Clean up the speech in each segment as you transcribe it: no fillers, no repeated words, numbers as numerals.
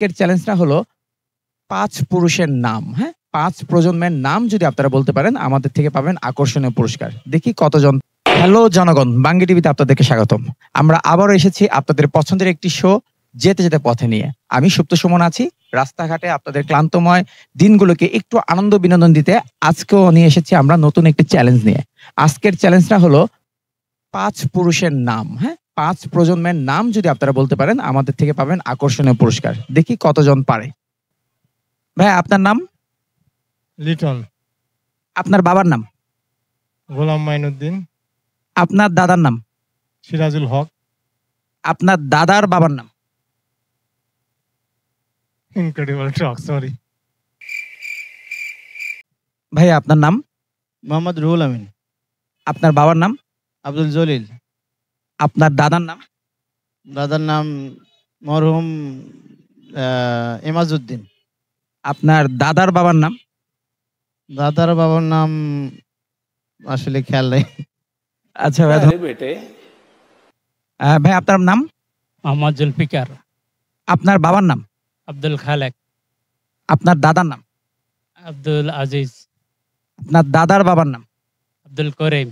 আজকের চ্যালেঞ্জটা হলো ৫ পুরুষের নাম, হ্যাঁ? ৫ প্রজন্মের নাম যদি আপনারা বলতে পারেন আমাদের থেকে পাবেন আকর্ষণীয় পুরস্কার। দেখি কতজন। হ্যালো জনগণ, বাঙ্গি টিভিতে আপনাদেরকে স্বাগতম। আমরা আবারও এসেছি আপনাদের পছন্দের একটি শো যেতে যেতে পথে নিয়ে। আমি সুপ্ত সুমন আছি। রাস্তাঘাটে আপনাদের ক্লান্তময় দিনগুলোকে একটু আনন্দ বিনোদন দিতে আজকেও নিয়ে এসেছি আমরা নতুন একটি চ্যালেঞ্জ নিয়ে। আজকের চ্যালেঞ্জটা হলো ৫ পুরুষের নাম, হ্যাঁ? ৫ প্রজন্মের নাম যদি আপনারা বলতে পারেন আমাদের থেকে পাবেন আকর্ষণীয় পুরস্কার। দেখি কতজন পারে। ভাই আপনার নাম? লিটন। আপনার বাবার নাম? গোলাম মাইনুদ্দিন। আপনার দাদার নাম? সিরাজুল হক। আপনার দাদার বাবার নাম? Incredible truck, sorry. ভাই আপনার নাম? মোহাম্মদ রুহুল আমিন। আপনার বাবার নাম? আব্দুল জলিল। আপনার দাদার নাম? দাদার নাম মরহুম এমাজউদ্দিন। আপনার দাদার বাবার নাম? দাদার বাবার নাম আসলে খেয়াল নেই। আচ্ছা ভাই, ভাই আপনার নাম? মোহাম্মদ জুলফিকার। আপনার বাবার নাম? আব্দুল খালেক। আপনার দাদার নাম? আব্দুল আজিজ। আপনার দাদার বাবার নাম? আব্দুল করিম।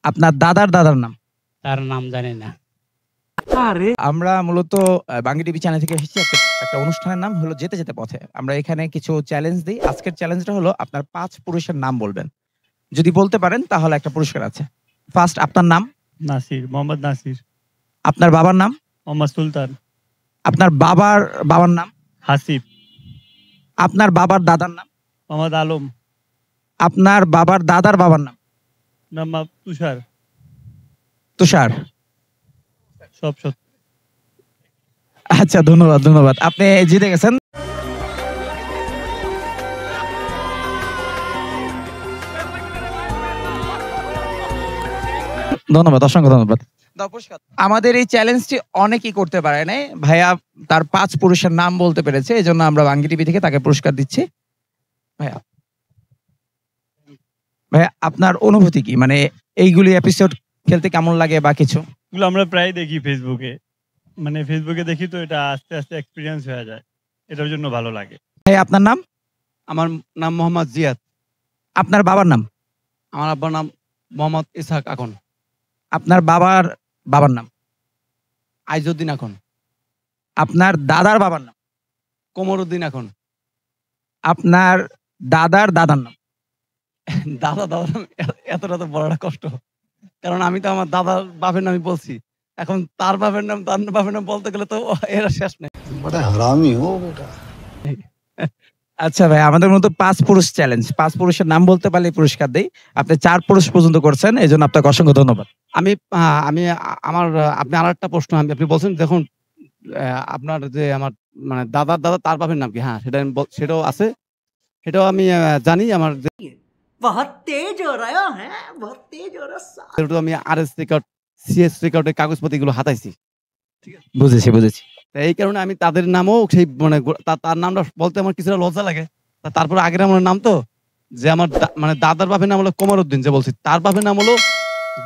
আপনার দাদার দাদার নাম? তার নাম জানি না। আমরা মূলত বাঙ্গি টিভি চ্যানেল থেকে এসেছি। একটা অনুষ্ঠানের নাম হলো যেতে যেতে পথে। আমরা এখানে কিছু চ্যালেঞ্জ দিই। আজকের চ্যালেঞ্জটা হলো আপনার ৫ পুরুষের নাম বলবেন। যদি বলতে পারেন তাহলে একটা পুরস্কার আছে। ফার্স্ট আপনার নাম? নাসির, মোহাম্মদ নাসির। আপনার বাবার নাম? মোহাম্মদ সুলতান। আপনার বাবার বাবার নাম? হাসিব। আপনার বাবার দাদার নাম? মোহাম্মদ আলম। আপনার বাবার দাদার বাবার নাম? নাম তুষার। তুষার। সব সত্য। আচ্ছা, ধন্যবাদ ধন্যবাদ। আপনি জিতে গেছেন। ধন্যবাদ, অসংখ্য ধন্যবাদ। আমাদের এই চ্যালেঞ্জটি অনেকেই করতে পারে নাই। ভাইয়া তার ৫ পুরুষের নাম বলতে পেরেছে, এই জন্য আমরা বাঙ্গি টিভি থেকে তাকে পুরস্কার দিচ্ছি। ভাইয়া ভাইয়া আপনার অনুভূতি কি? মানে এইগুলি এপিসোড খেলতে কেমন লাগে বা কিছু? এগুলো আমরা প্রায় দেখি ফেসবুকে। মানে ফেসবুকে দেখি তো এটা আস্তে আস্তে এক্সপিরিয়েন্স হয়ে যায়। এটার জন্য ভালো লাগে। ভাই আপনার নাম? আমার নাম মোহাম্মদ জিয়াদ। আপনার বাবার নাম? আমার আব্বার নাম মোহাম্মদ ইসহাক আকন। আপনার বাবার বাবার নাম? আইজউদ্দিন আকন। আপনার দাদার বাবার নাম? কোমরউদ্দিন আকন। আপনার দাদার দাদার নাম? দাদা দাদার নাম এতটা তো বলাটা কষ্ট, কারণ আমি তো আমার দাদার বাপের নামই বলছি। এখন তার বাপের নাম বলতে গেলে তো এরা শেষ নেই। बड़ा हरामी हो बेटा। আচ্ছা ভাই, আমাদের মতো ৫ পুরুষ চ্যালেঞ্জ। ৫ পুরুষের নাম বলতে পারলে পুরস্কার দেই। আপনি ৪ পুরুষ পর্যন্ত করছেন, এই জন্য আপনাকে অসংখ্য ধন্যবাদ। আমি আমার আপনি আর একটা প্রশ্ন আপনি বলছেন, দেখুন আপনার যে আমার মানে দাদার দাদা তার বাপের নাম কি? হ্যাঁ, সেটাও আছে, সেটাও আমি জানি। আমার बहुत तेज हो रहा है, बहुत तेज हो रहा। আমি আরএস রেকর্ড, সিএস রেকর্ডের কাগজপত্রগুলো হাতাইছি। বুঝেছি বুঝেছি। এই কারণে আমি তাদের নামও সেই মানে তার নামটা বলতে আমার কিছুটা লজ্জা লাগে। তারপরে আগের আমার নাম তো, যে আমার মানে দাদার বাপের নাম হলো কোমরউদ্দিন, যে বলছি তার বাপের নাম হলো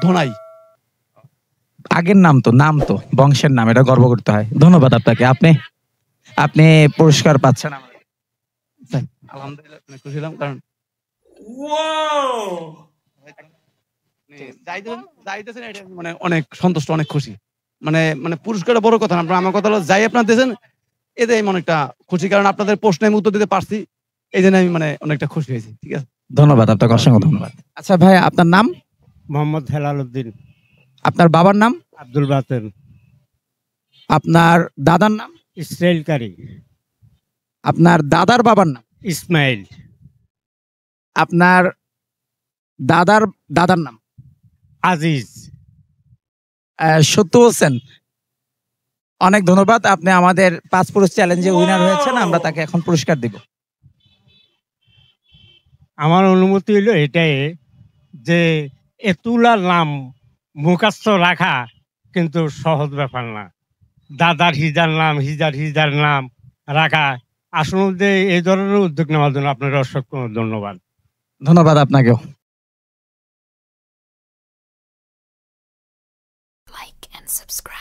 ধোনাই। আগের নাম তো বংশের নাম, এটা গর্ব করতে হয়। ধন্যবাদ আপনাকে। আপনি পুরস্কার পাচ্ছেন। আলহামদুলিল্লাহ খুশি হলাম, কারণ যাইতেছেন এটা মানে অনেক সন্তুষ্ট, অনেক খুশি। মানে মানে পুরস্কারটা বড় কথা না, আমার কথা হলো যাই আপনার দিয়েছেন এতে আমি অনেকটা খুশি, কারণ আপনাদের প্রশ্নে আমি উত্তর দিতে পারছি, এই জন্য আমি মানে অনেকটা খুশি হয়েছি। ঠিক আছে, ধন্যবাদ আপনাকে, অসংখ্য ধন্যবাদ। আচ্ছা ভাই আপনার নাম? মোহাম্মদ হেলাল উদ্দিন। আপনার বাবার নাম? আব্দুল বাতেন। আপনার দাদার নাম? ইসরাইল কারি। আপনার দাদার বাবার নাম? ইসমাইল। আপনার দাদার দাদার নাম? আজিজ। সত্য বলছেন। অনেক ধন্যবাদ। আপনি আমাদের ৫ পুরুষ চ্যালেঞ্জে উইনার হয়েছেন। আমরা তাকে এখন পুরস্কার দিব। আমার অনুমতি হলো এটাই যে এতুলা নাম মুখস্থ রাখা কিন্তু সহজ ব্যাপার না। দাদার হিজার নাম রাখা আসলে এই ধরনের উদ্যোগ নেওয়ার জন্য আপনার অসংখ্য ধন্যবাদ। ধন্যবাদ আপনাকেও। Like and subscribe.